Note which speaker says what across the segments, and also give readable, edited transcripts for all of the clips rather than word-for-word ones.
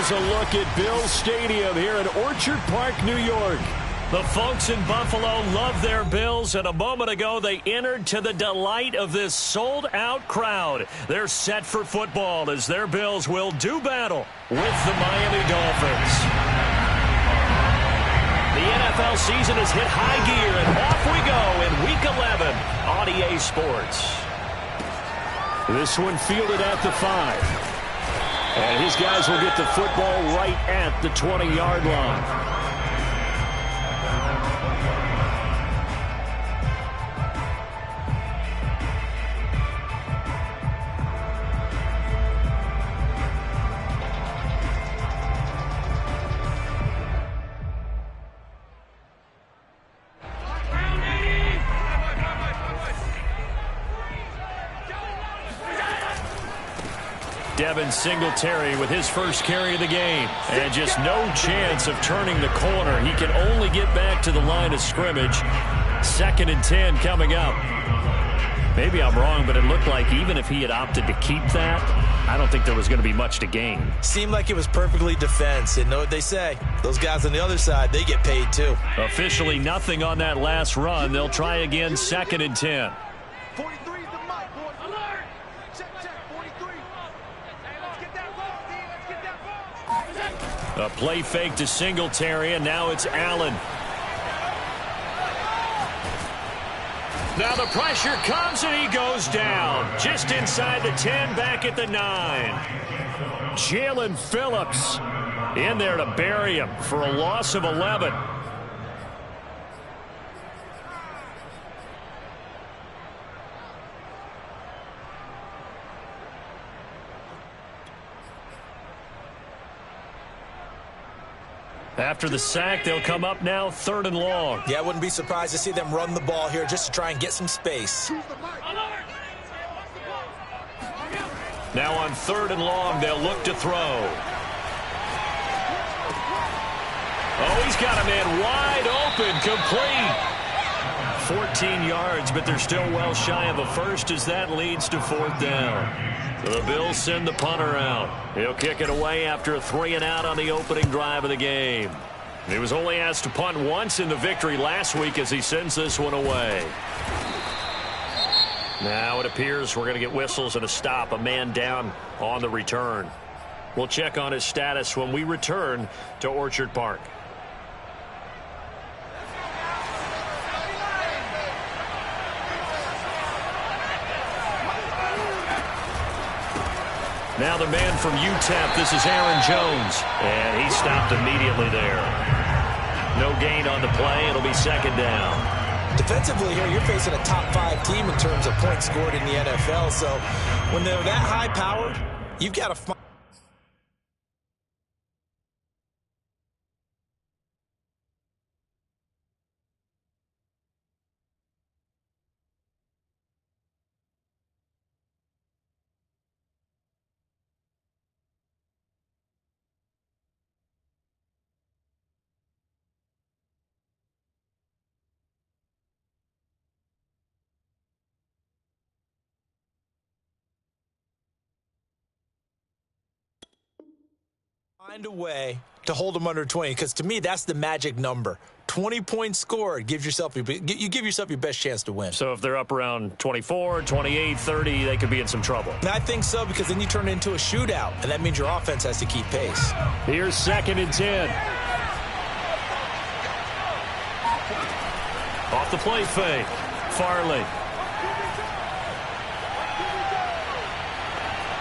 Speaker 1: is a look at Bills Stadium here in Orchard Park, New York. The folks in Buffalo love their Bills, and a moment ago they entered to the delight of this sold-out crowd. They're set for football as their Bills will do battle with the Miami Dolphins. The NFL season has hit high gear, and off we go in Week 11 on EA Sports. This one fielded at the 5. And his guys will get the football right at the 20-yard line. Devin Singletary with his first carry of the game. And just no chance of turning the corner. He can only get back to the line of scrimmage. 2nd and 10 coming up. Maybe I'm wrong, but it looked like even if he had opted to keep that, I don't think there was going to be much to gain.
Speaker 2: Seemed like it was perfectly defense. And know what they say. Those guys on the other side, they get paid too.
Speaker 1: Officially nothing on that last run. They'll try again 2nd and 10.
Speaker 3: 43 is the mic, boys. Alert! Check, 43. Let's get that ball, D. Let's get that ball.
Speaker 1: A play fake to Singletary, and now it's Allen. Now the pressure comes, and he goes down. Just inside the 10, back at the 9. Jalen Phillips in there to bury him for a loss of 11. After the sack, they'll come up now 3rd and long.
Speaker 2: Yeah, I wouldn't be surprised to see them run the ball here just to try and get some space.
Speaker 1: Now on 3rd and long, they'll look to throw. Oh, he's got a man wide open, complete. 14 yards, but they're still well shy of a first as that leads to 4th down. So the Bills send the punter out. He'll kick it away after a 3-and-out on the opening drive of the game. He was only asked to punt once in the victory last week as he sends this one away. Now it appears we're going to get whistles and a stop. A man down on the return. We'll check on his status when we return to Orchard Park. Now the man from UTEP, this is Aaron Jones. And he stopped immediately there. No gain on the play. It'll be 2nd down.
Speaker 2: Defensively here, you're facing a top 5 team in terms of points scored in the NFL. So when they're that high-powered, you've got to find. Find a way to hold them under 20, because to me that's the magic number. 20 points scored gives yourself you give yourself your best chance to win.
Speaker 1: So if they're up around 24, 28, 30, they could be in some trouble.
Speaker 2: And I think so, because then you turn it into a shootout, and that means your offense has to keep pace.
Speaker 1: Here's 2nd and 10. Off the play fake. Farley.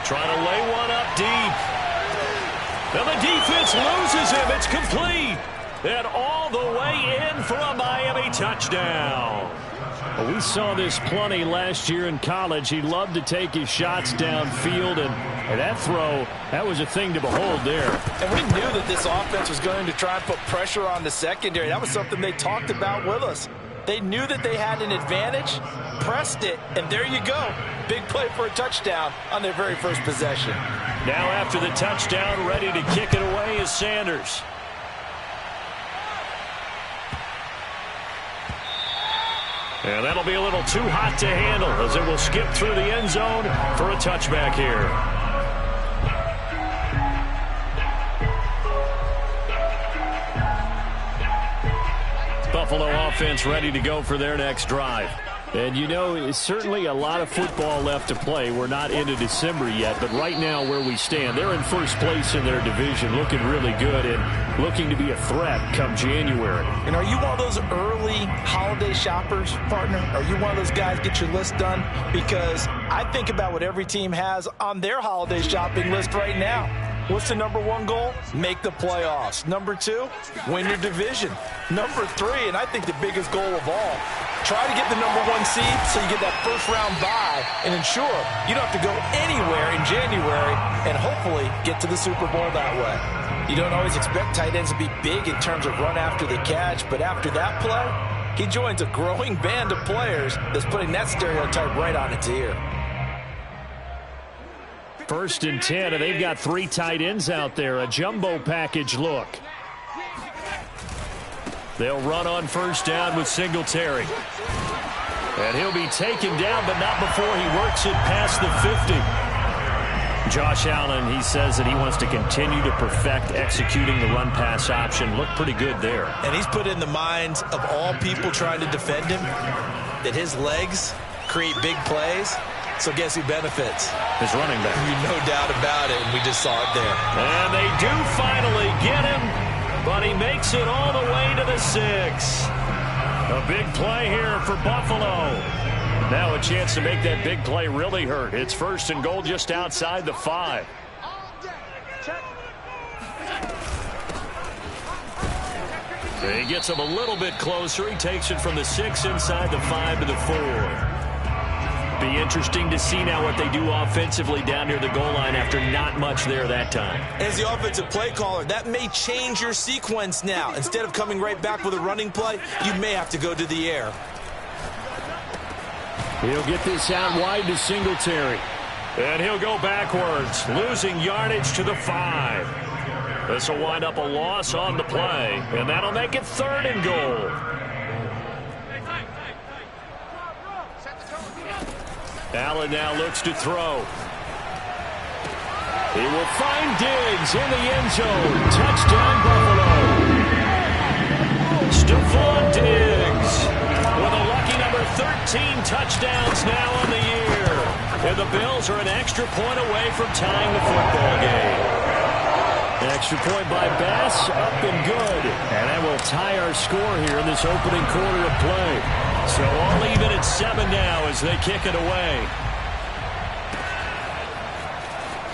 Speaker 1: Trying to lay one up deep. And the defense loses him. It's complete. And all the way in for a Miami touchdown. Well, we saw this plenty last year in college. He loved to take his shots downfield, and that throw, that was a thing to behold there.
Speaker 4: And we knew that this offense was going to try and put pressure on the secondary. That was something they talked about with us. They knew that they had an advantage, pressed it, and there you go. Big play for a touchdown on their very first possession.
Speaker 1: Now after the touchdown, ready to kick it away is Sanders. And that'll be a little too hot to handle as it will skip through the end zone for a touchback here. Buffalo offense ready to go for their next drive.
Speaker 5: And, you know, it's certainly a lot of football left to play. We're not into December yet, but right now where we stand, they're in first place in their division, looking really good and looking to be a threat come January.
Speaker 4: And are you one of those early holiday shoppers, partner? Are you one of those guys get your list done? Because I think about what every team has on their holiday shopping list right now. What's the number one goal? Make the playoffs. Number two, win your division. Number three, and I think the biggest goal of all, try to get the number one seed so you get that first round bye and ensure you don't have to go anywhere in January and hopefully get to the Super Bowl that way. You don't always expect tight ends to be big in terms of run after the catch, but after that play, he joins a growing band of players that's putting that stereotype right on its ear.
Speaker 5: 1st and 10, and they've got 3 tight ends out there. A jumbo package look.
Speaker 1: They'll run on 1st down with Singletary. And he'll be taken down, but not before he works it past the 50. Josh Allen, he says that he wants to continue to perfect executing the run-pass option. Looked pretty good there.
Speaker 2: And he's put in the minds of all people trying to defend him that his legs create big plays. So guess who benefits?
Speaker 1: His running back.
Speaker 2: No doubt about it, and we just saw it there.
Speaker 1: And they do finally get him, but he makes it all the way to the 6. A big play here for Buffalo. Now a chance to make that big play really hurt. It's 1st and goal just outside the 5. He gets him a little bit closer. He takes it from the 6 inside the 5 to the 4. Be interesting to see now what they do offensively down near the goal line after not much there that time.
Speaker 2: As the offensive play caller, that may change your sequence now. Instead of coming right back with a running play, you may have to go to the air.
Speaker 5: He'll get this out wide to Singletary.
Speaker 1: And he'll go backwards, losing yardage to the 5. This will wind up a loss on the play, and that'll make it 3rd and goal. Allen now looks to throw. He will find Diggs in the end zone. Touchdown, Buffalo. Stephon Diggs with a lucky number 13 touchdowns now on the year. And the Bills are an extra point away from tying the football game.
Speaker 5: An extra point by Bass, up and good. And that will tie our score here in this opening quarter of play.
Speaker 1: So all even at 7 now as they kick it away.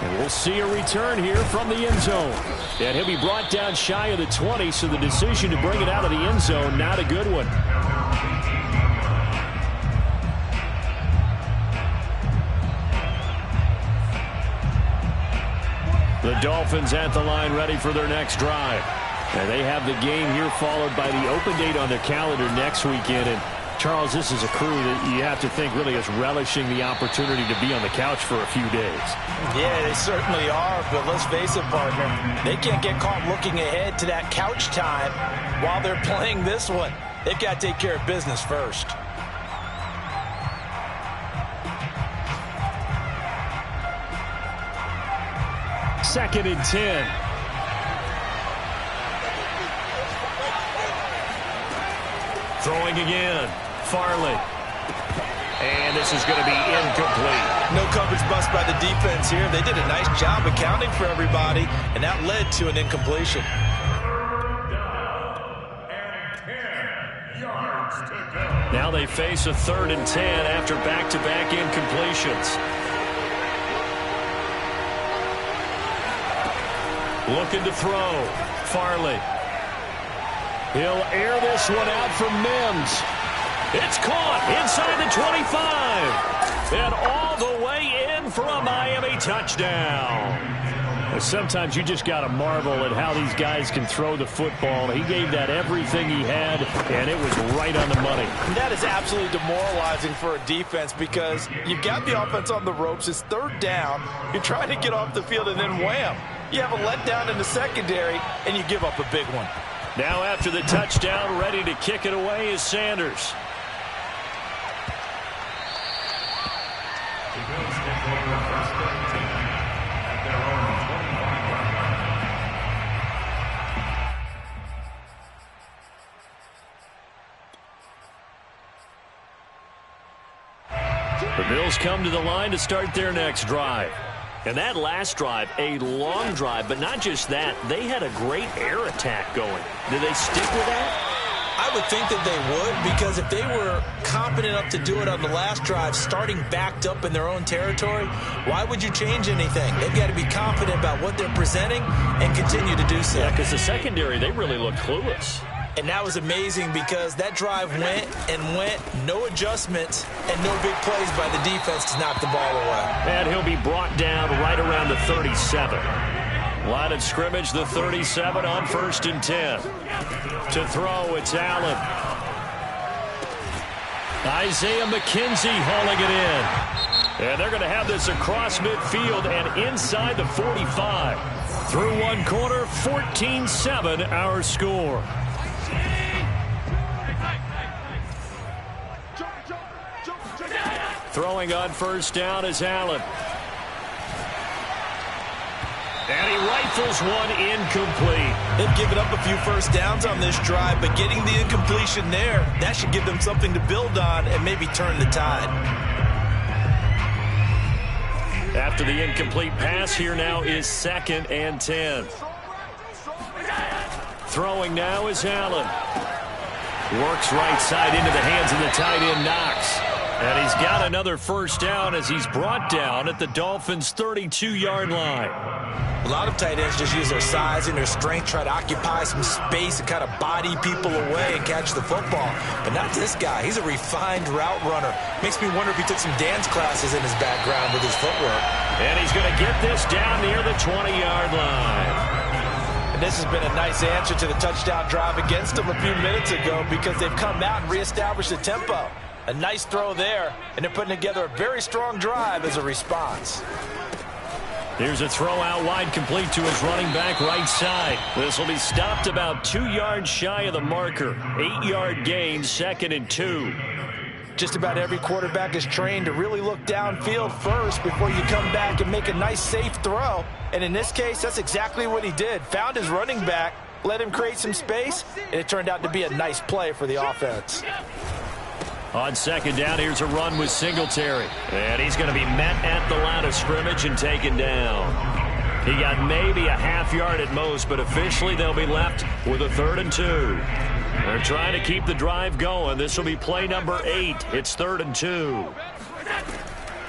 Speaker 5: And we'll see a return here from the end zone. And he'll be brought down shy of the 20, so the decision to bring it out of the end zone, not a good one.
Speaker 1: The Dolphins at the line ready for their next drive.
Speaker 5: And they have the game here followed by the open date on their calendar next weekend. And Charles, this is a crew that you have to think really is relishing the opportunity to be on the couch for a few days.
Speaker 4: Yeah, they certainly are, but let's face it, partner, they can't get caught looking ahead to that couch time while they're playing this one. They've got to take care of business first.
Speaker 5: Second and 10.
Speaker 1: Throwing again. Farley. And this is going to be incomplete.
Speaker 2: No coverage bust by the defense here. They did a nice job accounting for everybody, and that led to an incompletion.
Speaker 1: Now they face a 3rd and 10 after back-to-back incompletions. Looking to throw. Farley. He'll air this one out from Mims. It's caught inside the 25. And all the way in for a Miami touchdown.
Speaker 5: Sometimes you just got to marvel at how these guys can throw the football. He gave that everything he had, and it was right on the money.
Speaker 4: That is absolutely demoralizing for a defense because you've got the offense on the ropes. It's 3rd down. You're trying to get off the field, and then wham. You have a letdown in the secondary, and you give up a big one.
Speaker 1: Now after the touchdown, ready to kick it away is Sanders. The Bills come to the line to start their next drive. And that last drive, a long drive, but not just that. They had a great air attack going. Do they stick with that?
Speaker 2: I would think that they would, because if they were competent enough to do it on the last drive, starting backed up in their own territory, why would you change anything? They've got to be confident about what they're presenting and continue to do so.
Speaker 1: Yeah, because the secondary, they really looked clueless.
Speaker 2: And that was amazing because that drive went and went, no adjustments, and no big plays by the defense to knock the ball away.
Speaker 1: And he'll be brought down right around the 37. Line of scrimmage, the 37 on 1st and 10. To throw, it's Allen. Isaiah McKenzie hauling it in. And they're going to have this across midfield and inside the 45. Through one quarter, 14-7 our score. Throwing on 1st down is Allen. And he rifles one incomplete.
Speaker 4: They've given up a few first downs on this drive, but getting the incompletion there, that should give them something to build on and maybe turn the tide.
Speaker 1: After the incomplete pass, here now is 2nd and 10. Throwing now is Allen. Works right side into the hands of the tight end Knox. And he's got another first down as he's brought down at the Dolphins' 32-yard line.
Speaker 2: A lot of tight ends just use their size and their strength, try to occupy some space and kind of body people away and catch the football. But not this guy. He's a refined route runner. Makes me wonder if he took some dance classes in his background with his footwork.
Speaker 1: And he's going to get this down near the 20-yard line.
Speaker 4: And this has been a nice answer to the touchdown drive against them a few minutes ago because they've come out and reestablished the tempo. A nice throw there, and they're putting together a very strong drive as a response.
Speaker 1: Here's a throw out wide, complete to his running back right side. This will be stopped about 2 yards shy of the marker. 8-yard gain, 2nd and 2.
Speaker 4: Just about every quarterback is trained to really look downfield first before you come back and make a nice, safe throw. And in this case, that's exactly what he did. Found his running back, let him create some space, and it turned out to be a nice play for the offense.
Speaker 1: On 2nd down, here's a run with Singletary. And he's going to be met at the line of scrimmage and taken down. He got maybe a half yard at most, but officially they'll be left with a 3rd and 2. They're trying to keep the drive going. This will be play number 8. It's 3rd and 2.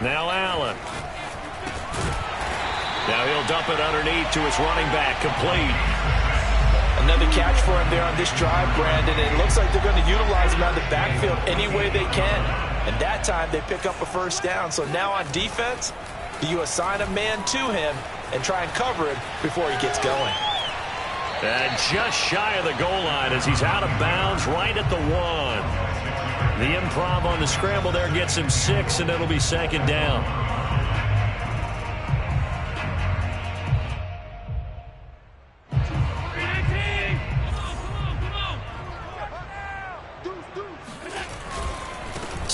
Speaker 1: Now Allen. Now he'll dump it underneath to his running back, complete.
Speaker 4: Another catch for him there on this drive, Brandon. And it looks like they're going to utilize him out of the backfield any way they can. And that time they pick up a first down. So now on defense, do you assign a man to him and try and cover him before he gets going?
Speaker 1: And just shy of the goal line as he's out of bounds right at the 1. The improv on the scramble there gets him 6, and it'll be 2nd down.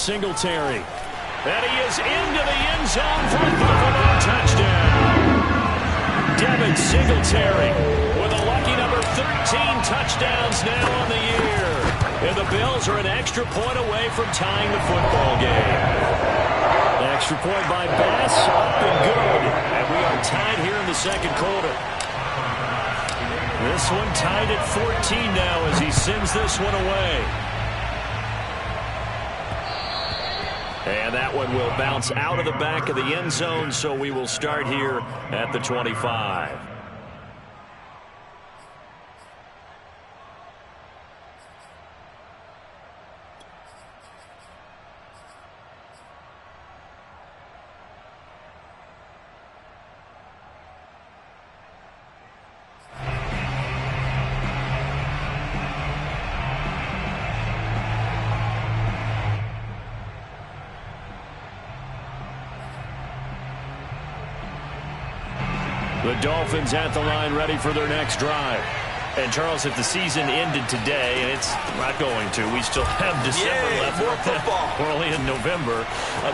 Speaker 1: Singletary. And he is into the end zone for a Buffalo touchdown. Devin Singletary with a lucky number 13 touchdowns now on the year. And the Bills are an extra point away from tying the football game. An extra point by Bass, up and good. And we are tied here in the 2nd quarter. This one tied at 14 now as he sends this one away. And that one will bounce out of the back of the end zone, so we will start here at the 25. The Dolphins at the line ready for their next drive. And, Charles, if the season ended today, and it's not going to, we still have December left.
Speaker 2: More football.
Speaker 1: We're only in November.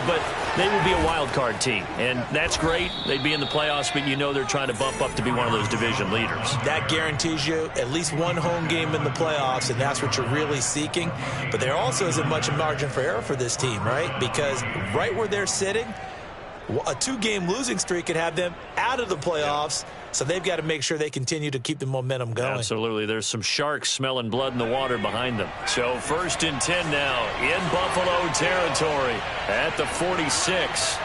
Speaker 1: But they would be a wild card team, and that's great. They'd be in the playoffs, but you know they're trying to bump up to be one of those division leaders.
Speaker 2: That guarantees you at least one home game in the playoffs, and that's what you're really seeking. But there also isn't much margin for error for this team, right? Because right where they're sitting, a 2-game losing streak could have them out of the playoffs. So they've got to make sure they continue to keep the momentum going.
Speaker 1: Absolutely. There's some sharks smelling blood in the water behind them. So 1st and 10 now in Buffalo territory at the 46.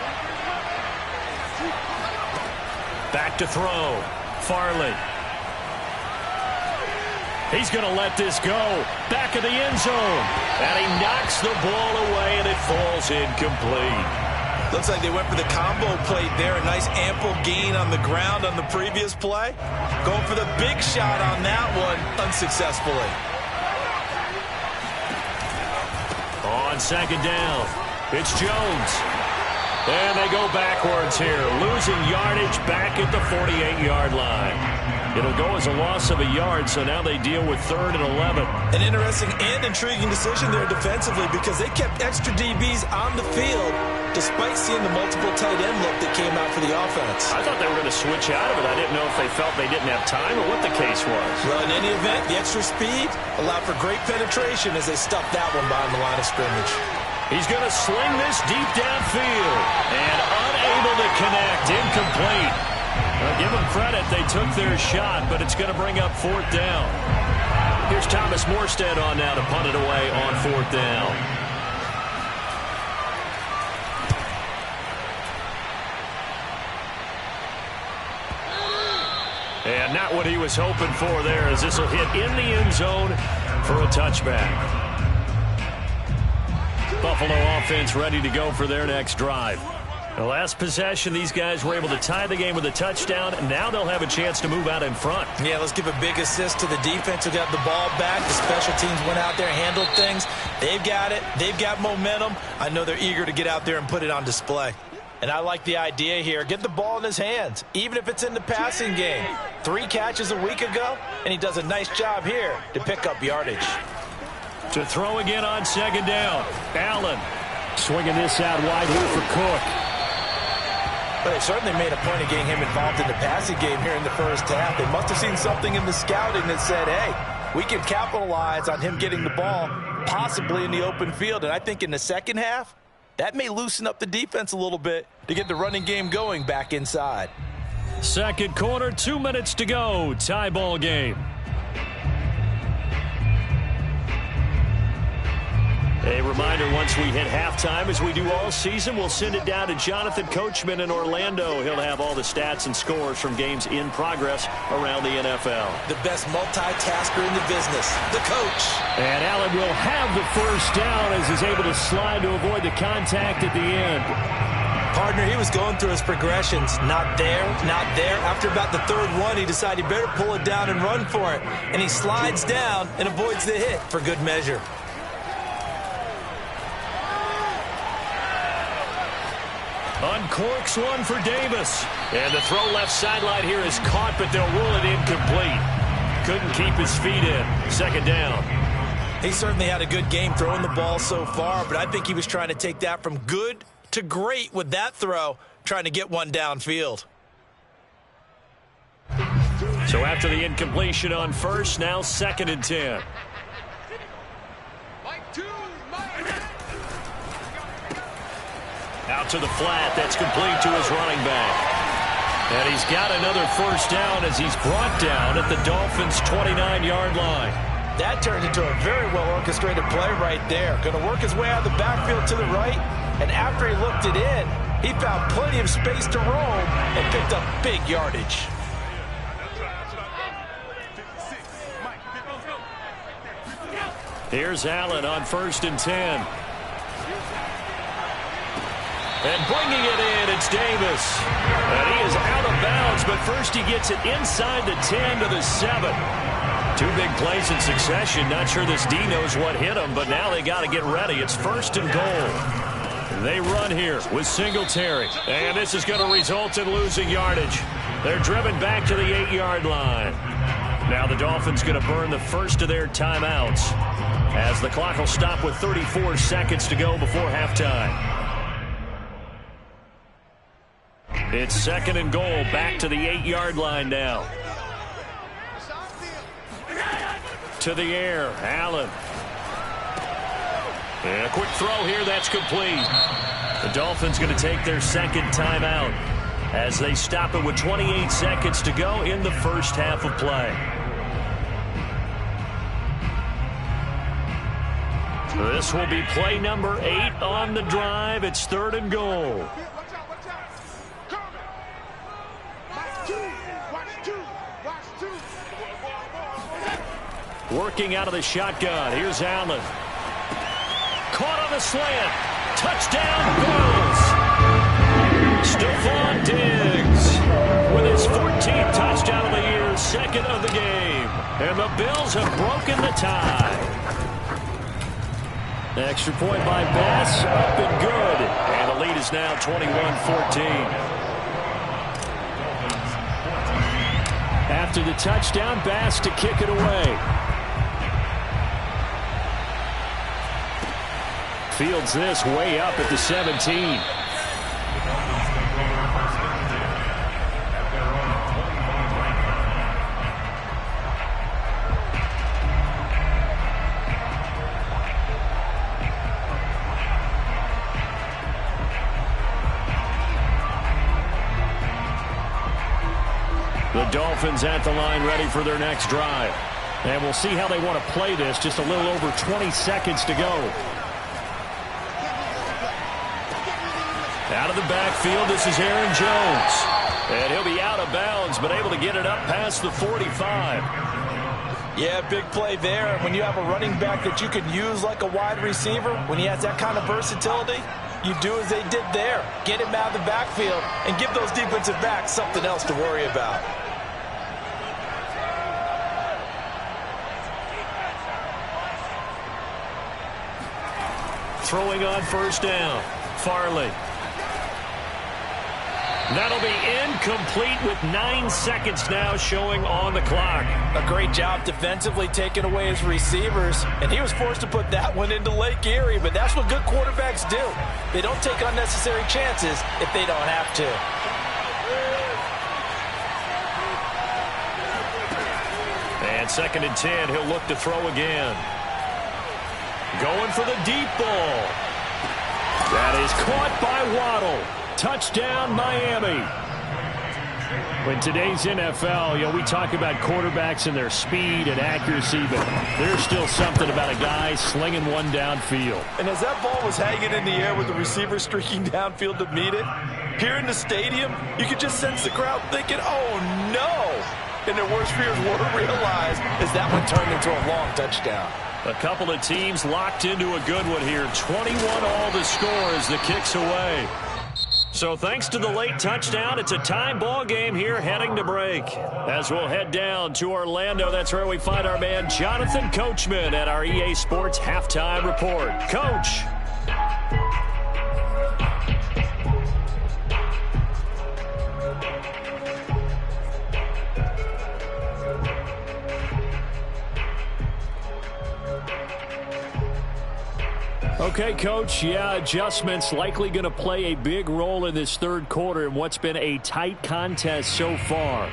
Speaker 1: Back to throw. Farley. He's going to let this go. Back of the end zone. And he knocks the ball away, and it falls incomplete.
Speaker 2: Looks like they went for the combo plate there. A nice ample gain on the ground on the previous play. Going for the big shot on that one unsuccessfully.
Speaker 1: On 2nd down, it's Jones. And they go backwards here. Losing yardage back at the 48-yard line. It'll go as a loss of a yard, so now they deal with 3rd and 11.
Speaker 2: An interesting and intriguing decision there defensively because they kept extra DBs on the field despite seeing the multiple tight end look that came out for the offense.
Speaker 1: I thought they were going to switch out of it. I didn't know if they felt they didn't have time or what the case was.
Speaker 2: Well, in any event, the extra speed allowed for great penetration as they stuffed that one behind the line of scrimmage.
Speaker 1: He's going to sling this deep downfield and unable to connect. Incomplete. Well, give them credit. They took their shot, but it's going to bring up 4th down. Here's Thomas Morstead on now to punt it away on 4th down. And not what he was hoping for there, as this will hit in the end zone for a touchback. Buffalo offense ready to go for their next drive. The last possession, these guys were able to tie the game with a touchdown, and now they'll have a chance to move out in front.
Speaker 2: Yeah, let's give a big assist to the defense who got the ball back. The special teams went out there and handled things. They've got it. They've got momentum. I know they're eager to get out there and put it on display.
Speaker 4: And I like the idea here. Get the ball in his hands, even if it's in the passing game. 3 catches a week ago, and he does a nice job here to pick up yardage.
Speaker 1: To throw again on 2nd down. Allen swinging this out wide here for Cook.
Speaker 4: But they certainly made a point of getting him involved in the passing game here in the first half. They must have seen something in the scouting that said, hey, we can capitalize on him getting the ball possibly in the open field. And I think in the second half, that may loosen up the defense a little bit to get the running game going back inside.
Speaker 1: 2nd quarter, 2 minutes to go. Tie ball game. A reminder, once we hit halftime, as we do all season, we'll send it down to Jonathan Coachman in Orlando. He'll have all the stats and scores from games in progress around the NFL.
Speaker 2: The best multitasker in the business, the coach.
Speaker 1: And Allen will have the 1st down as he's able to slide to avoid the contact at the end.
Speaker 2: Partner, he was going through his progressions. Not there, not there. After about the 3rd one, he decided he better pull it down and run for it. And he slides down and avoids the hit for good measure.
Speaker 1: Uncorks one for Davis. And the throw left sideline here is caught, but they'll rule it incomplete. Couldn't keep his feet in. 2nd down.
Speaker 2: He certainly had a good game throwing the ball so far, but I think he was trying to take that from good to great with that throw, trying to get one downfield.
Speaker 1: So after the incompletion on 1st, now 2nd and 10. Out to the flat. That's complete to his running back. And he's got another 1st down as he's brought down at the Dolphins' 29-yard line.
Speaker 4: That turned into a very well-orchestrated play right there. Going to work his way out of the backfield to the right. And after he looked it in, he found plenty of space to roam and picked up big yardage.
Speaker 1: Here's Allen on 1st and 10. And bringing it in, it's Davis. And he is out of bounds, but first he gets it inside the 10 to the 7. 2 big plays in succession. Not sure this D knows what hit him, but now they got to get ready. It's 1st and goal. They run here with Singletary. And this is going to result in losing yardage. They're driven back to the 8-yard line. Now the Dolphins going to burn the first of their timeouts as the clock will stop with 34 seconds to go before halftime. It's second and goal, back to the 8-yard line now. To the air, Allen. And a quick throw here, that's complete. The Dolphins going to take their second timeout as they stop it with 28 seconds to go in the first half of play. This will be play number 8 on the drive. It's third and goal. Working out of the shotgun. Here's Allen. Caught on the slant. Touchdown, Bills. Stephon Diggs with his 14th touchdown of the year, second of the game. And the Bills have broken the tie. Extra point by Bass, up and good. And the lead is now 21-14.
Speaker 5: After the touchdown, Bass to kick it away. Fields this way up at the 17. The Dolphins at the line ready for their next drive. And we'll see how they want to play this. Just a little over 20 seconds to go. Out of the backfield, this is Aaron Jones. And he'll be out of bounds, but able to get it up past the 45.
Speaker 4: Yeah, big play there. And when you have a running back that you can use like a wide receiver, when he has that kind of versatility, you do as they did there. Get him out of the backfield and give those defensive backs something else to worry about.
Speaker 1: Throwing on first down, Farley. That'll be incomplete with 9 seconds now showing on the clock.
Speaker 4: A great job defensively taking away his receivers, and he was forced to put that one into Lake Erie, but that's what good quarterbacks do. They don't take unnecessary chances if they don't have to.
Speaker 1: And second and 10, he'll look to throw again. Going for the deep ball. That is caught by Waddle. Touchdown, Miami. In today's NFL, we talk about quarterbacks and their speed and accuracy, but there's still something about a guy slinging one downfield.
Speaker 4: And as that ball was hanging in the air with the receiver streaking downfield to meet it, here in the stadium, you could just sense the crowd thinking, oh, no. And their worst fears were realized as that one turned into a long touchdown.
Speaker 1: A couple of teams locked into a good one here. 21 all the score as the kick's away. So thanks to the late touchdown, it's a tie ball game here heading to break. As we'll head down to Orlando, that's where we find our man Jonathan Coachman at our EA Sports Halftime Report. Coach.
Speaker 5: Okay, Coach, adjustments likely going to play a big role in this third quarter in what's been a tight contest so far.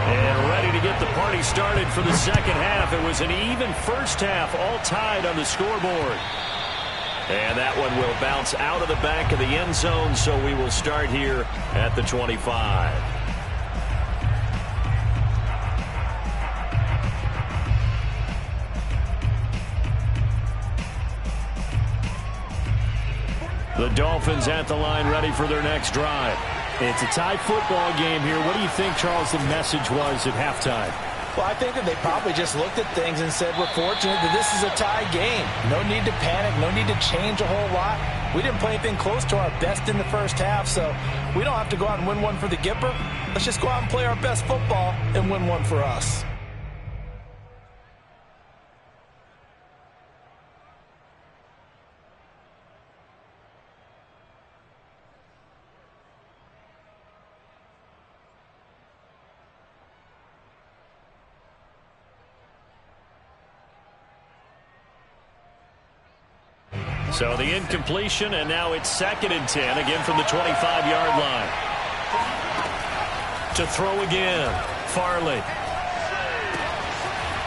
Speaker 1: And ready to get the party started for the second half. It was an even first half, all tied on the scoreboard. And that one will bounce out of the back of the end zone, so we will start here at the 25. The Dolphins at the line ready for their next drive.
Speaker 5: It's a tie football game here. What do you think, Charles, the message was at halftime?
Speaker 4: Well, I think that they probably just looked at things and said, we're fortunate that this is a tie game. No need to panic. No need to change a whole lot. We didn't play anything close to our best in the first half, so we don't have to go out and win one for the Gipper. Let's just go out and play our best football and win one for us.
Speaker 1: So the incompletion, and now it's 2nd and 10, again from the 25-yard line. To throw again, Farley.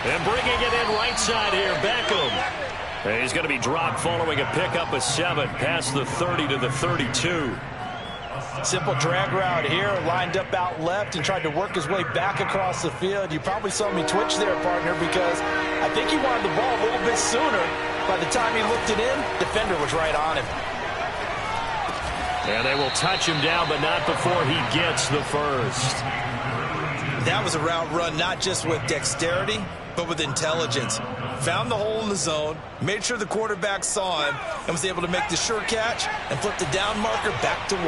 Speaker 1: And bringing it in right side here, Beckham. And he's going to be dropped following a pickup of 7 past the 30 to the 32.
Speaker 4: Simple drag route here, lined up out left and tried to work his way back across the field. You probably saw me twitch there, partner, because I think he wanted the ball a little bit sooner. By the time he looked it in, defender was right on him.
Speaker 1: And they will touch him down, but not before he gets the first.
Speaker 2: That was a route run not just with dexterity, but with intelligence. Found the hole in the zone, made sure the quarterback saw him, and was able to make the sure catch and flip the down marker back to 1.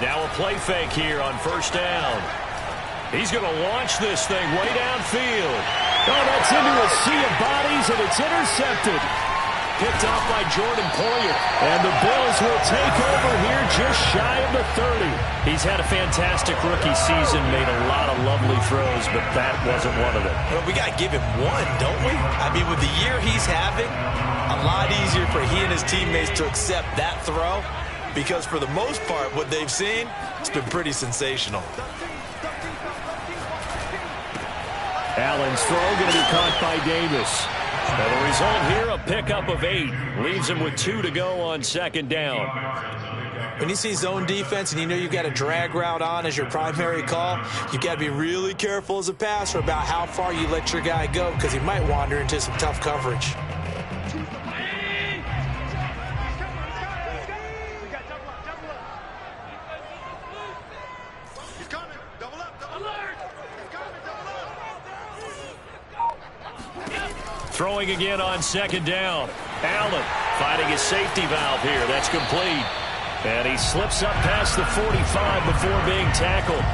Speaker 1: Now a play fake here on 1st down. He's going to launch this thing way downfield.
Speaker 5: Oh, that's into a sea of bodies, and it's intercepted.
Speaker 1: Picked off by Jordan Poyer.
Speaker 5: And the Bills will take over here just shy of the 30.
Speaker 1: He's had a fantastic rookie season, made a lot of lovely throws, but that wasn't one of them.
Speaker 2: Well, we got to give him one, don't we? I mean, with the year he's having, a lot easier for he and his teammates to accept that throw, because for the most part, what they've seen, it's been pretty sensational.
Speaker 5: Allen's throw going to be caught by Davis.
Speaker 1: And the result here, a pickup of 8. Leaves him with 2 to go on 2nd down.
Speaker 2: When you see zone defense and you know you've got a drag route on as your primary call, you've got to be really careful as a passer about how far you let your guy go, because he might wander into some tough coverage.
Speaker 1: Throwing again on 2nd down. Allen finding his safety valve here. That's complete. And he slips up past the 45 before being tackled.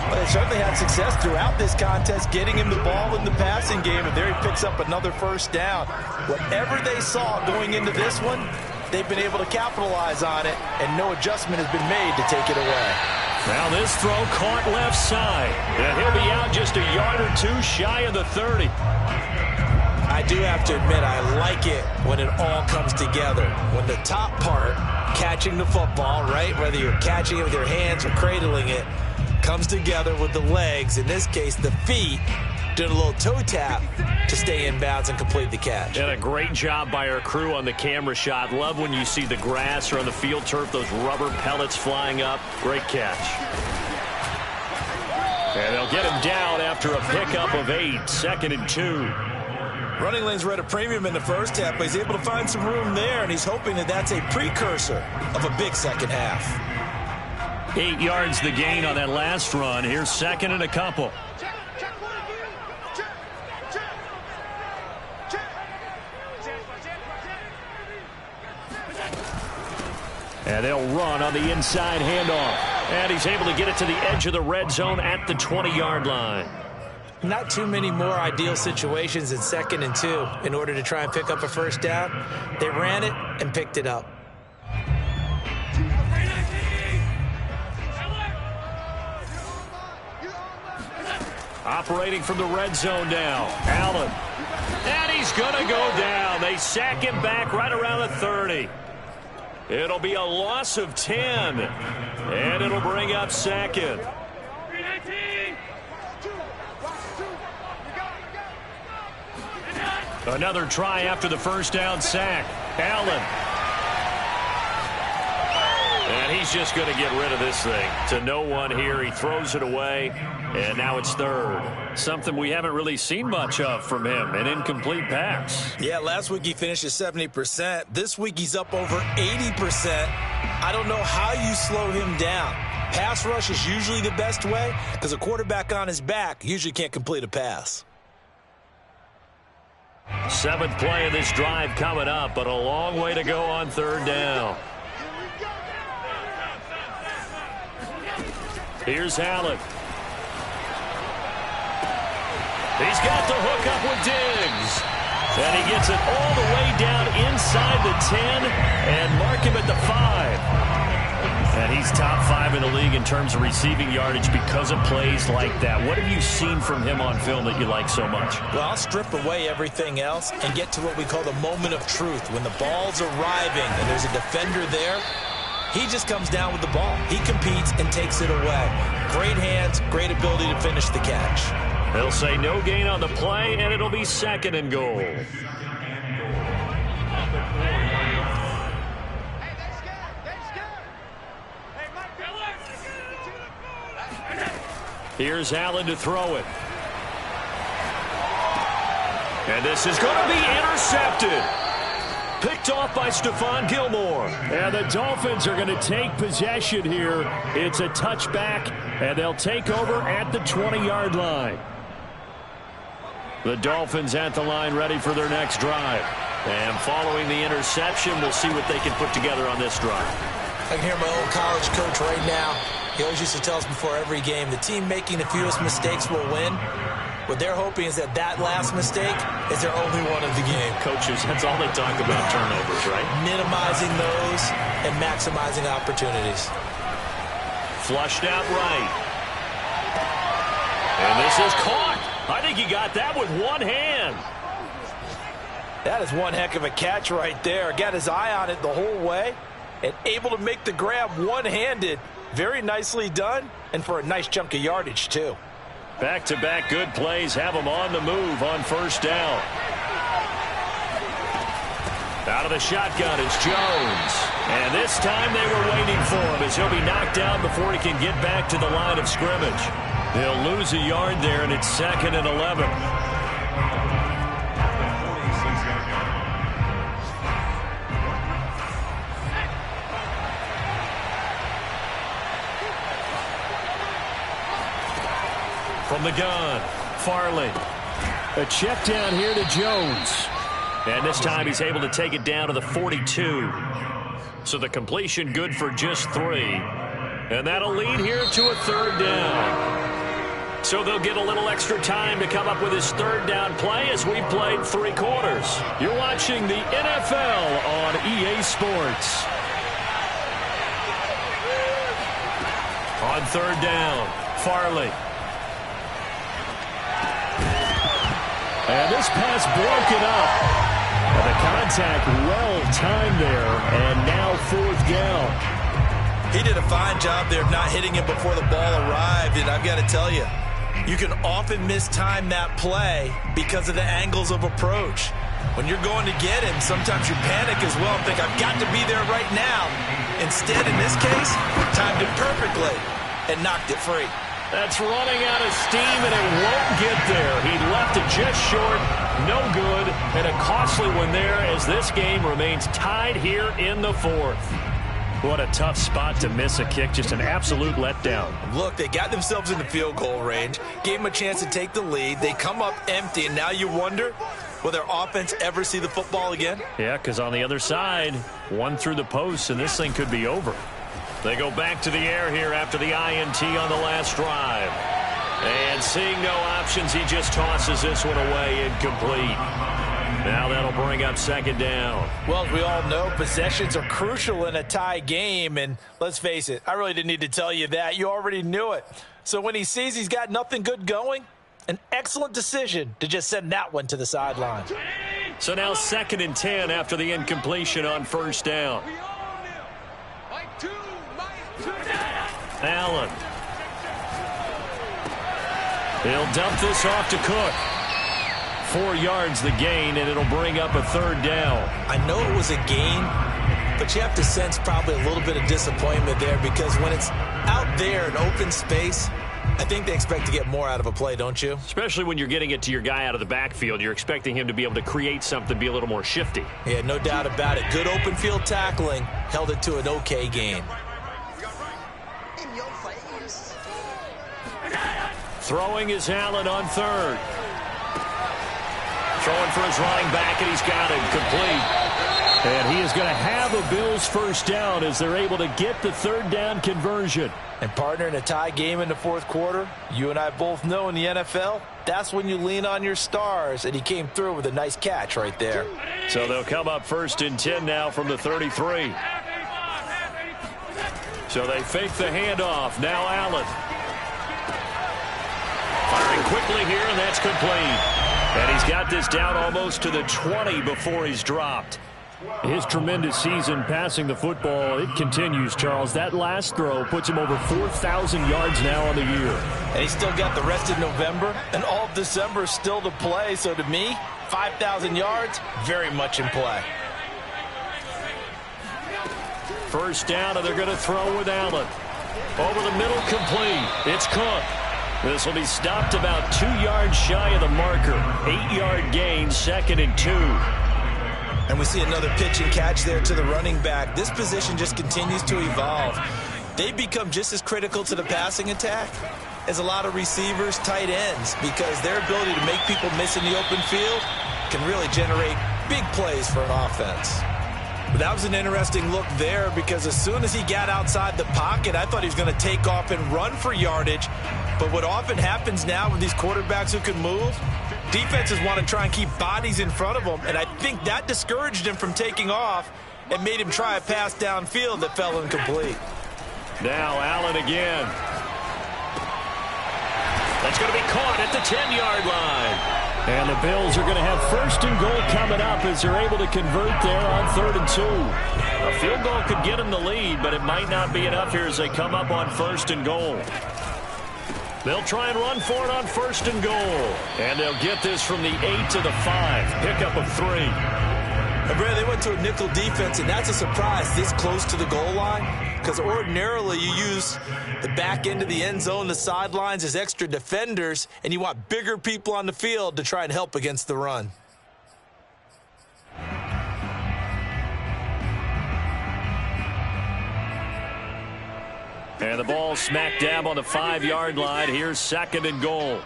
Speaker 4: Well, they certainly had success throughout this contest, getting him the ball in the passing game, and there he picks up another 1st down. Whatever they saw going into this one, they've been able to capitalize on it, and no adjustment has been made to take it away.
Speaker 1: Now this throw caught left side. And he'll be out just a yard or 2 shy of the 30.
Speaker 2: I do have to admit, I like it when it all comes together. When the top part, catching the football, right, whether you're catching it with your hands or cradling it, comes together with the legs, in this case the feet, doing a little toe tap to stay in bounds and complete the catch.
Speaker 1: And a great job by our crew on the camera shot. Love when you see the grass or on the field turf, those rubber pellets flying up. Great catch. And they'll get him down after a pickup of 8, 2nd and 2.
Speaker 2: Running lanes were at a premium in the first half, but he's able to find some room there, and he's hoping that that's a precursor of a big second half.
Speaker 1: 8 yards the gain on that last run. Here's 2nd and a couple. And they'll run on the inside handoff. And he's able to get it to the edge of the red zone at the 20-yard line.
Speaker 2: Not too many more ideal situations in 2nd and 2 in order to try and pick up a 1st down. They ran it and picked it up.
Speaker 1: Operating from the red zone now. Allen. And he's going to go down. They sack him back right around the 30. It'll be a loss of 10. And it'll bring up 2nd. Another try after the 1st down sack. Allen. And he's just going to get rid of this thing. To no one here. He throws it away. And now it's 3rd. Something we haven't really seen much of from him. An incomplete pass.
Speaker 2: Yeah, last week he finished at 70%. This week he's up over 80%. I don't know how you slow him down. Pass rush is usually the best way, because a quarterback on his back usually can't complete a pass.
Speaker 1: 7th play of this drive coming up, but a long way to go on 3rd down. Here's Allen. He's got the hook up with Diggs. And he gets it all the way down inside the 10 and mark him at the 5.
Speaker 5: And he's top 5 in the league in terms of receiving yardage because of plays like that. What have you seen from him on film that you like so much?
Speaker 2: Well, I'll strip away everything else and get to what we call the moment of truth. When the ball's arriving and there's a defender there, he just comes down with the ball. He competes and takes it away. Great hands, great ability to finish the catch.
Speaker 5: They'll say no gain on the play, and it'll be 2nd and goal. Here's Allen to throw it. And this is going to be intercepted. Picked off by Stephon Gilmore. And the Dolphins are going to take possession here. It's a touchback, and they'll take over at the 20-yard line. The Dolphins at the line ready for their next drive. And following the interception, we'll see what they can put together on this drive.
Speaker 2: I can hear my old college coach right now. He always used to tell us before every game, the team making the fewest mistakes will win. What they're hoping is that last mistake is their only one of the game.
Speaker 5: Coaches, that's all they talk about, turnovers, right?
Speaker 2: Minimizing those and maximizing opportunities.
Speaker 5: Flushed out right. And this is caught. I think he got that with one hand.
Speaker 4: That is one heck of a catch right there. Got his eye on it the whole way and able to make the grab one-handed. Very nicely done, and for a nice chunk of yardage, too.
Speaker 5: Back-to-back good plays have him on the move on 1st down. Out of the shotgun, it's Jones. And this time they were waiting for him as he'll be knocked down before he can get back to the line of scrimmage. They'll lose a yard there, and it's 2nd and 11. From the gun, Farley. A check down here to Jones. And this time he's able to take it down to the 42. So the completion good for just 3. And that'll lead here to a 3rd down. So they'll get a little extra time to come up with his 3rd down play as we've played 3 quarters. You're watching the NFL on EA Sports. On 3rd down, Farley. And this pass broken up. And the contact well-timed there. And now 4th down.
Speaker 2: He did a fine job there of not hitting him before the ball arrived. And I've got to tell you, you can often mistime that play because of the angles of approach. When you're going to get him, sometimes you panic as well and think, I've got to be there right now. Instead, in this case, timed it perfectly and knocked it free.
Speaker 5: That's running out of steam, and it won't get there. He left it just short, no good, and a costly one there as this game remains tied here in the 4th. What a tough spot to miss a kick, just an absolute letdown.
Speaker 2: Look, they got themselves in the field goal range, gave them a chance to take the lead. They come up empty, and now you wonder, will their offense ever see the football again?
Speaker 5: Yeah, because on the other side, one through the post, and this thing could be over. They go back to the air here after the INT on the last drive. And seeing no options, he just tosses this one away incomplete. Now that'll bring up 2nd down.
Speaker 4: Well, as we all know, possessions are crucial in a tie game. And let's face it, I really didn't need to tell you that. You already knew it. So when he sees he's got nothing good going, an excellent decision to just send that one to the sideline.
Speaker 5: So now 2nd and 10 after the incompletion on 1st down. Allen. He'll dump this off to Cook. 4 yards the gain, and it'll bring up a 3rd down.
Speaker 2: I know it was a gain, but you have to sense probably a little bit of disappointment there because when it's out there in open space, I think they expect to get more out of a play, don't you?
Speaker 5: Especially when you're getting it to your guy out of the backfield. You're expecting him to be able to create something, be a little more shifty.
Speaker 2: Yeah, no doubt about it. Good open field tackling held it to an okay gain.
Speaker 5: Throwing is Allen on 3rd. Throwing for his running back, and he's got him complete. And he is going to have a Bills 1st down as they're able to get the 3rd down conversion.
Speaker 4: And partner, in a tie game in the 4th quarter, you and I both know in the NFL, that's when you lean on your stars, and he came through with a nice catch right there.
Speaker 5: So they'll come up 1st and 10 now from the 33.
Speaker 1: So they fake the handoff. Now Allen. Firing quickly here, and that's complete. And he's got this down almost to the 20 before he's dropped.
Speaker 5: His tremendous season passing the football, it continues, Charles. That last throw puts him over 4,000 yards now on the year.
Speaker 4: And he's still got the rest of November and all of December still to play. So to me, 5,000 yards, very much in play.
Speaker 1: First down, and they're going to throw with Allen. Over the middle, complete. It's Cook. This will be stopped about 2 yards shy of the marker. 8-yard gain, 2nd and 2.
Speaker 2: And we see another pitch and catch there to the running back. This position just continues to evolve. They become just as critical to the passing attack as a lot of receivers, tight ends, because their ability to make people miss in the open field can really generate big plays for an offense. But that was an interesting look there, because as soon as he got outside the pocket, I thought he was going to take off and run for yardage. But what often happens now with these quarterbacks who can move, defenses want to try and keep bodies in front of them, and I think that discouraged him from taking off and made him try a pass downfield that fell incomplete.
Speaker 1: Now Allen again. That's going to be caught at the 10-yard line.
Speaker 5: And the Bills are going to have 1st and goal coming up as they're able to convert there on 3rd and 2.
Speaker 1: A field goal could get them the lead, but it might not be enough here as they come up on 1st and goal. They'll try and run for it on 1st and goal. And they'll get this from the 8 to the 5. Pickup of 3.
Speaker 2: And Brad, they went to a nickel defense, and that's a surprise this close to the goal line, because ordinarily you use the back end of the end zone, the sidelines as extra defenders, and you want bigger people on the field to try and help against the run.
Speaker 1: And the ball smack dab on the 5-yard line. Here's 2nd and goal.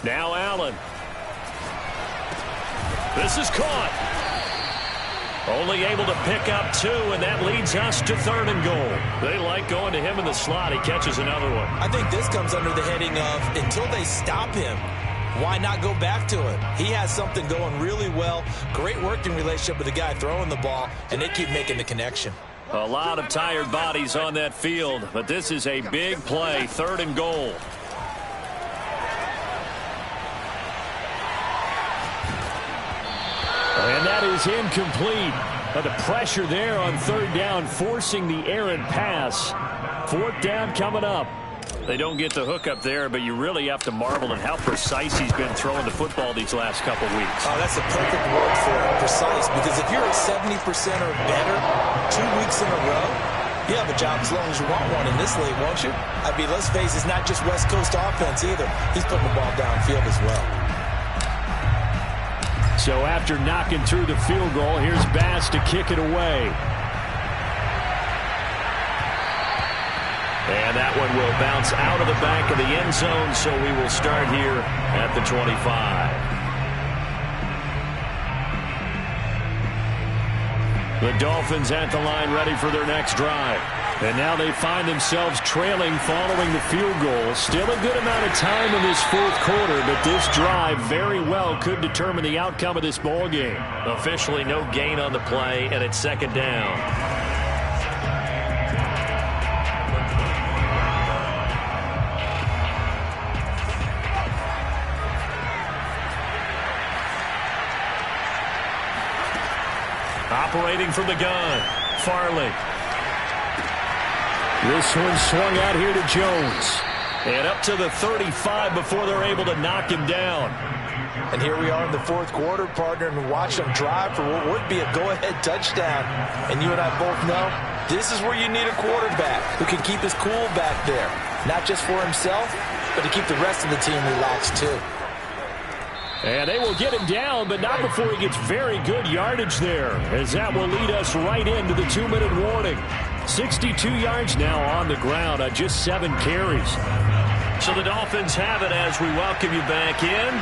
Speaker 1: Now Allen. This is caught. Only able to pick up 2, and that leads us to 3rd and goal. They like going to him in the slot. He catches another one.
Speaker 2: I think this comes under the heading of, until they stop him, why not go back to it? He has something going really well. Great working relationship with the guy throwing the ball, and they keep making the connection.
Speaker 1: A lot of tired bodies on that field, but this is a big play. 3rd and goal.
Speaker 5: And that is incomplete. But the pressure there on 3rd down, forcing the errant pass. 4th down coming up.
Speaker 1: They don't get the hook up there, but you really have to marvel at how precise he's been throwing the football these last couple weeks.
Speaker 2: Oh, that's the perfect word for it, precise, because if you're at 70% or better 2 weeks in a row, you have a job as long as you want one in this league, won't you? I mean, let's face it, it's not just West Coast offense either. He's putting the ball downfield as well.
Speaker 5: So after knocking through the field goal, here's Bass to kick it away.
Speaker 1: And that one will bounce out of the back of the end zone, so we will start here at the 25. The Dolphins at the line ready for their next drive.
Speaker 5: And now they find themselves trailing following the field goal. Still a good amount of time in this 4th quarter, but this drive very well could determine the outcome of this ball game.
Speaker 1: Officially no gain on the play, and it's 2nd down. Operating from the gun, Farley.
Speaker 5: This one swung out here to Jones.
Speaker 1: And up to the 35 before they're able to knock him down.
Speaker 2: And here we are in the 4th quarter, partner, and watch them drive for what would be a go-ahead touchdown. And you and I both know this is where you need a quarterback who can keep his cool back there. Not just for himself, but to keep the rest of the team relaxed too.
Speaker 5: And they will get him down, but not before he gets very good yardage there, as that will lead us right into the 2-minute warning. 62 yards now on the ground on just 7 carries.
Speaker 1: So the Dolphins have it as we welcome you back in.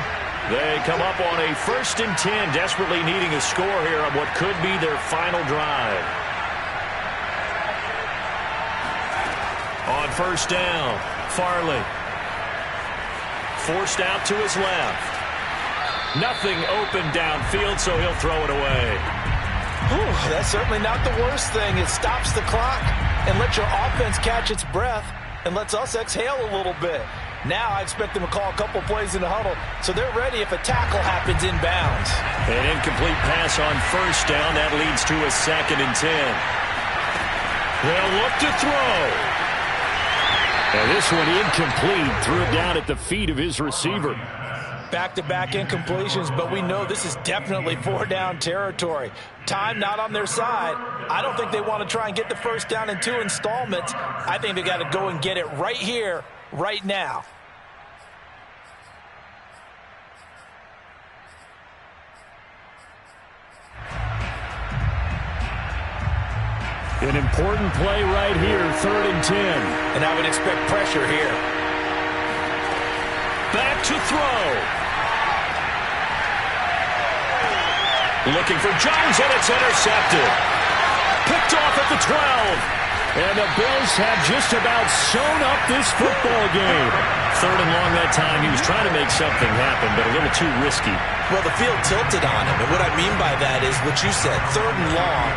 Speaker 1: They come up on a 1st and 10, desperately needing a score here on what could be their final drive. On 1st down, Farley. Forced out to his left. Nothing open downfield, so he'll throw it away.
Speaker 4: Whew, that's certainly not the worst thing. It stops the clock and lets your offense catch its breath and lets us exhale a little bit. Now I expect them to call a couple plays in the huddle, so they're ready if a tackle happens inbounds.
Speaker 1: An incomplete pass on first down. That leads to a 2nd and 10. They'll look to throw.
Speaker 5: And this one incomplete. Threw it down at the feet of his receiver.
Speaker 4: Back-to-back incompletions, but we know this is definitely 4-down territory. Time not on their side. I don't think they want to try and get the first down in 2 installments. I think they got to go and get it right here, right now.
Speaker 5: An important play right here, 3rd and 10.
Speaker 4: And I would expect pressure here.
Speaker 1: Back to throw. Looking for Jones, and it's intercepted. Picked off at the 12. And the Bills have just about sewn up this football game. 3rd and long that time. He was trying to make something happen, but a little too risky.
Speaker 2: Well, the field tilted on him, and what I mean by that is what you said, 3rd and long.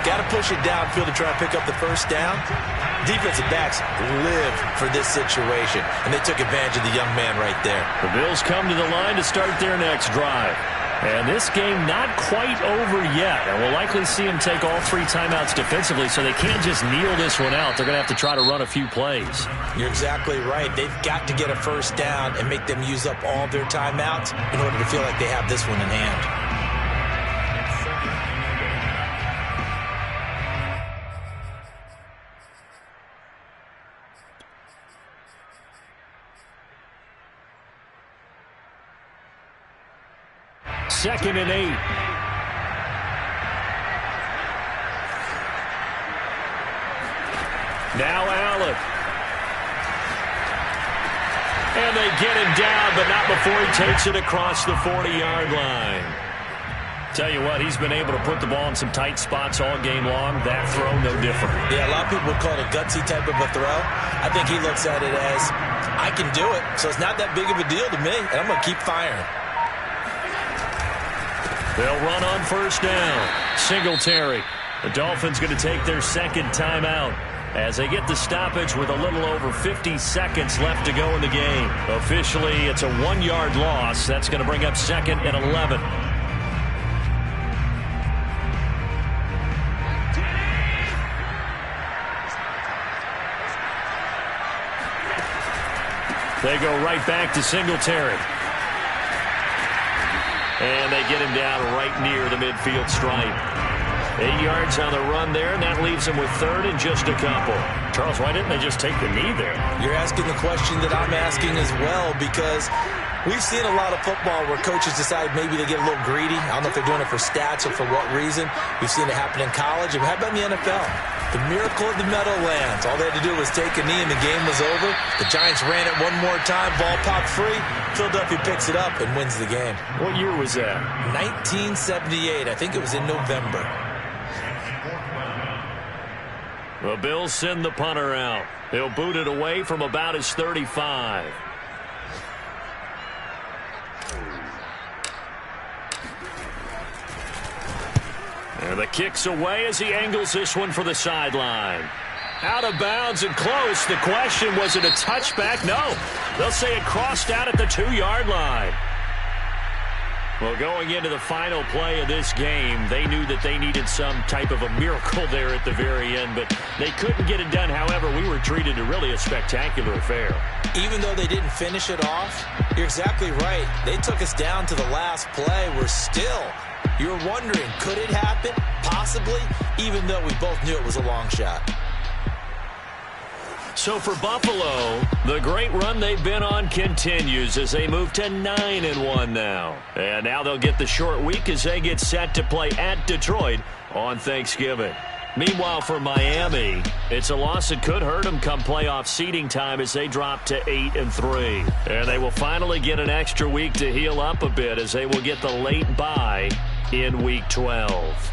Speaker 2: Got to push it downfield to try and pick up the first down. Defensive backs live for this situation, and they took advantage of the young man right there.
Speaker 1: The Bills come to the line to start their next drive. And this game not quite over yet. And we'll likely see them take all 3 timeouts defensively, so they can't just kneel this one out. They're going to have to try to run a few plays.
Speaker 2: You're exactly right. They've got to get a first down and make them use up all their timeouts in order to feel like they have this one in hand.
Speaker 5: Second and 8. Now Allen.
Speaker 1: And they get him down, but not before he takes it across the 40-yard line. Tell you what, he's been able to put the ball in some tight spots all game long. That throw, no different.
Speaker 2: Yeah, a lot of people would call it a gutsy type of a throw. I think he looks at it as, I can do it, so it's not that big of a deal to me, and I'm going to keep firing.
Speaker 1: They'll run on first down. Singletary. The Dolphins going to take their 2nd timeout as they get the stoppage with a little over 50 seconds left to go in the game. Officially, it's a 1-yard loss. That's going to bring up 2nd and 11. They go right back to Singletary. And they get him down right near the midfield stripe. 8 yards on the run there, and that leaves them with 3rd and just a couple. Charles, why didn't they just take the knee there?
Speaker 2: You're asking the question that I'm asking as well, because we've seen a lot of football where coaches decide maybe they get a little greedy. I don't know if they're doing it for stats or for what reason. We've seen it happen in college. And how about in the NFL? The miracle of the Meadowlands. All they had to do was take a knee and the game was over. The Giants ran it one more time. Ball popped free. Philadelphia picks it up and wins the game.
Speaker 1: What year was that?
Speaker 2: 1978. I think it was in November.
Speaker 1: The Bills send the punter out. He'll boot it away from about his 35. And the kick's away as he angles this one for the sideline. Out of bounds and close. The question, was it a touchback? No. They'll say it crossed out at the 2-yard line. Well, going into the final play of this game, they knew that they needed some type of a miracle there at the very end, but they couldn't get it done. However, we were treated to really a spectacular affair.
Speaker 2: Even though they didn't finish it off, you're exactly right. They took us down to the last play. We're still, you're wondering, could it happen? Possibly, even though we both knew it was a long shot.
Speaker 1: So for Buffalo, the great run they've been on continues as they move to 9-1 now. And now they'll get the short week as they get set to play at Detroit on Thanksgiving. Meanwhile, for Miami, it's a loss that could hurt them come playoff seeding time as they drop to 8-3. And they will finally get an extra week to heal up a bit as they will get the late bye in Week 12.